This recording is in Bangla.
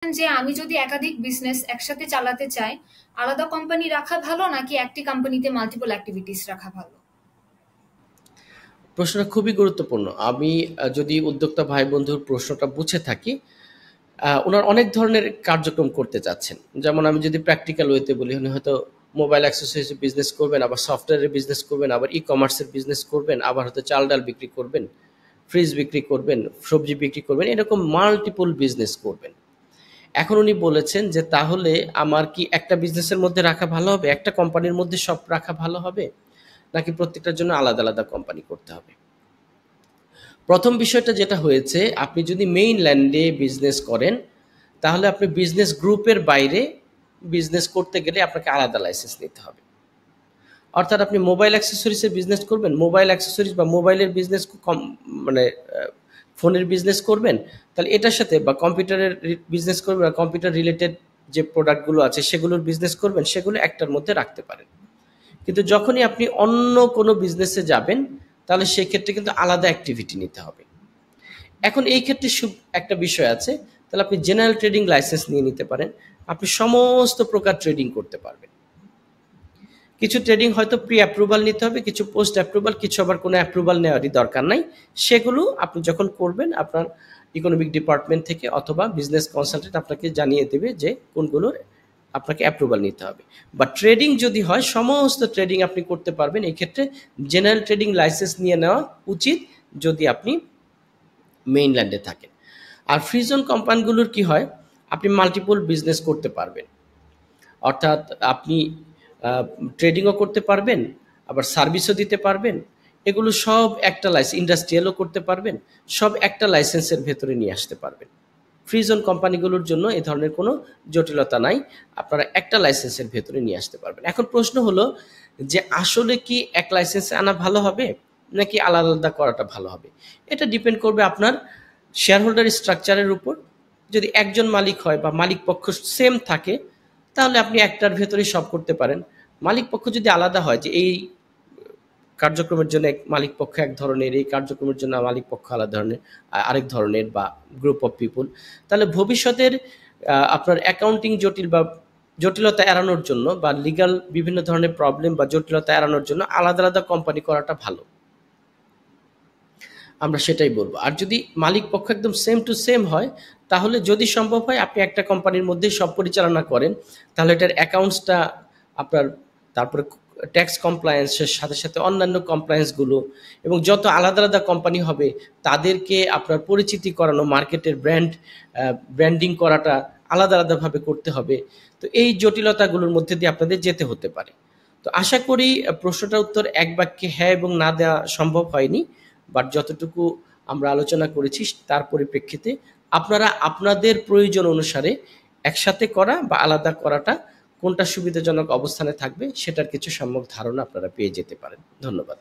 যে আমি যদি একাধিক বিজনেস একসাথে চালাতে চাই, আলাদা কোম্পানি রাখা ভালো নাকি একটি কোম্পানিতে মাল্টিপল অ্যাক্টিভিটিস রাখা ভালো? প্রশ্নটা খুবই গুরুত্বপূর্ণ। আমি যদি উদ্যোক্তা ভাই বন্ধুর প্রশ্নটা বুঝে থাকি, ওনার অনেক ধরনের কার্যক্রম করতে চাচ্ছেন। যেমন আমি যদি প্র্যাকটিক্যাল ওয়েতে বলি, উনি হয়তো মোবাইল অ্যাক্সেসরিজ বিজনেস করবেন, আবার সফটওয়্যারের বিজনেস করবেন, আবার ই-কমার্সের বিজনেস করবেন, আবার হয়তো চাল ডাল বিক্রি করবেন, ফ্রিজ বিক্রি করবেন, সবজি বিক্রি করবেন, এরকম মাল্টিপল বিজনেস করবেন। এখন উনি বলেছেন যে তাহলে আমার কি একটা বিজনেসের মধ্যে রাখা ভালো হবে, একটা কোম্পানির মধ্যে সব রাখা ভালো হবে, নাকি প্রত্যেকটার জন্য আলাদা আলাদা কোম্পানি করতে হবে? প্রথম বিষয়টা যেটা হয়েছে, আপনি যদি মেইনল্যান্ডে বিজনেস করেন, তাহলে আপনি বিজনেস গ্রুপের বাইরে বিজনেস করতে গেলে আপনাকে আলাদা লাইসেন্স নিতে হবে। অর্থাৎ আপনি মোবাইল অ্যাক্সেসরিজের বিজনেস করবেন, মোবাইল অ্যাক্সেসরিজ বা মোবাইলের বিজনেস কম, মানে ফোনের বিজনেস করবেন, তাহলে এটার সাথে বা কম্পিউটারের বিজনেস করবেন বা কম্পিউটার রিলেটেড যে প্রোডাক্টগুলো আছে সেগুলোর বিজনেস করবেন, সেগুলো একটার মধ্যে রাখতে পারেন। কিন্তু যখনই আপনি অন্য কোনো বিজনেসে যাবেন, তাহলে সেক্ষেত্রে কিন্তু আলাদা অ্যাক্টিভিটি নিতে হবে। এখন এই ক্ষেত্রে একটা বিষয় আছে, তাহলে আপনি জেনারেল ট্রেডিং লাইসেন্স নিয়ে নিতে পারেন। আপনি সমস্ত প্রকার ট্রেডিং করতে পারবেন। কিছু ট্রেডিং হয়তো প্রি অ্যাপ্রুভাল নিতে হবে, কিছু পোস্ট অ্যাপ্রুভাল, কিছু আবার কোনো অ্যাপ্রুভাল নেওয়ারই দরকার নাই। সেগুলো আপনি যখন করবেন, আপনার ইকোনমিক ডিপার্টমেন্ট থেকে অথবা বিজনেস কনসালটেন্ট আপনাকে জানিয়ে দেবে যে কোনগুলোর আপনাকে অ্যাপ্রুভাল নিতে হবে। বা ট্রেডিং যদি হয়, সমস্ত ট্রেডিং আপনি করতে পারবেন। এই ক্ষেত্রে জেনারেল ট্রেডিং লাইসেন্স নিয়ে নেওয়া উচিত যদি আপনি মেইনল্যান্ডে থাকেন। আর ফ্রি জোন কোম্পানিগুলোর কি হয়, আপনি মাল্টিপল বিজনেস করতে পারবেন। অর্থাৎ আপনি ট্রেডিংও করতে পারবেন, আবার সার্ভিসও দিতে পারবেন। এগুলো সব একটা লাইসেন্স, ইন্ডাস্ট্রিয়ালও করতে পারবেন, সব একটা লাইসেন্সের ভেতরে নিয়ে আসতে পারবেন। ফ্রি জোন কোম্পানিগুলোর জন্য এ ধরনের কোনো জটিলতা নাই, আপনারা একটা লাইসেন্সের ভেতরে নিয়ে আসতে পারবেন। এখন প্রশ্ন হলো যে আসলে কি এক লাইসেন্সে আনা ভালো হবে নাকি আলাদা আলাদা করাটা ভালো হবে? এটা ডিপেন্ড করবে আপনার শেয়ার হোল্ডার স্ট্রাকচারের উপর। যদি একজন মালিক হয় বা মালিক পক্ষ সেম থাকে, তাহলে আপনি একটার ভেতরেই সব করতে পারেন। মালিক পক্ষ যদি আলাদা হয়, যে এই কার্যক্রমের জন্য এক মালিক পক্ষ এক ধরনের, এই কার্যক্রমের জন্য মালিক পক্ষ আলাদা ধরনের, আরেক ধরনের, বা গ্রুপ অফ পিপুল, তাহলে ভবিষ্যতের আপনার অ্যাকাউন্টিং জটিলতা এড়ানোর জন্য বা লিগাল বিভিন্ন ধরনের প্রবলেম বা জটিলতা এড়ানোর জন্য আলাদা আলাদা কোম্পানি করাটা ভালো, আমরা সেটাই বলবো। আর যদি মালিক পক্ষ একদম সেম টু সেম হয়, তাহলে যদি সম্ভব হয় আপনি একটা কোম্পানির মধ্যে সব পরিচালনা করেন, তাহলে এটার অ্যাকাউন্টসটা আপনার, তারপরে ট্যাক্স কমপ্লায়েন্সের সাথে সাথে অন্যান্য কমপ্লায়েন্সগুলো, এবং যত আলাদা আলাদা কোম্পানি হবে তাদেরকে আপনার পরিচিতি করানো, মার্কেটের ব্র্যান্ডিং করাটা আলাদা আলাদাভাবে করতে হবে। তো এই জটিলতাগুলোর মধ্যে দিয়ে আপনাদের যেতে হতে পারে। তো আশা করি প্রশ্নটার উত্তর এক বাক্যে হ্যাঁ এবং না দেওয়া সম্ভব হয়নি, বাট যতটুকু আমরা আলোচনা করেছি তার পরিপ্রেক্ষিতে আপনারা আপনাদের প্রয়োজন অনুসারে একসাথে করা বা আলাদা করাটা কোনটা সুবিধাজনক অবস্থানে থাকবে সেটার কিছু সম্যক ধারণা আপনারা পেয়ে যেতে পারেন। ধন্যবাদ।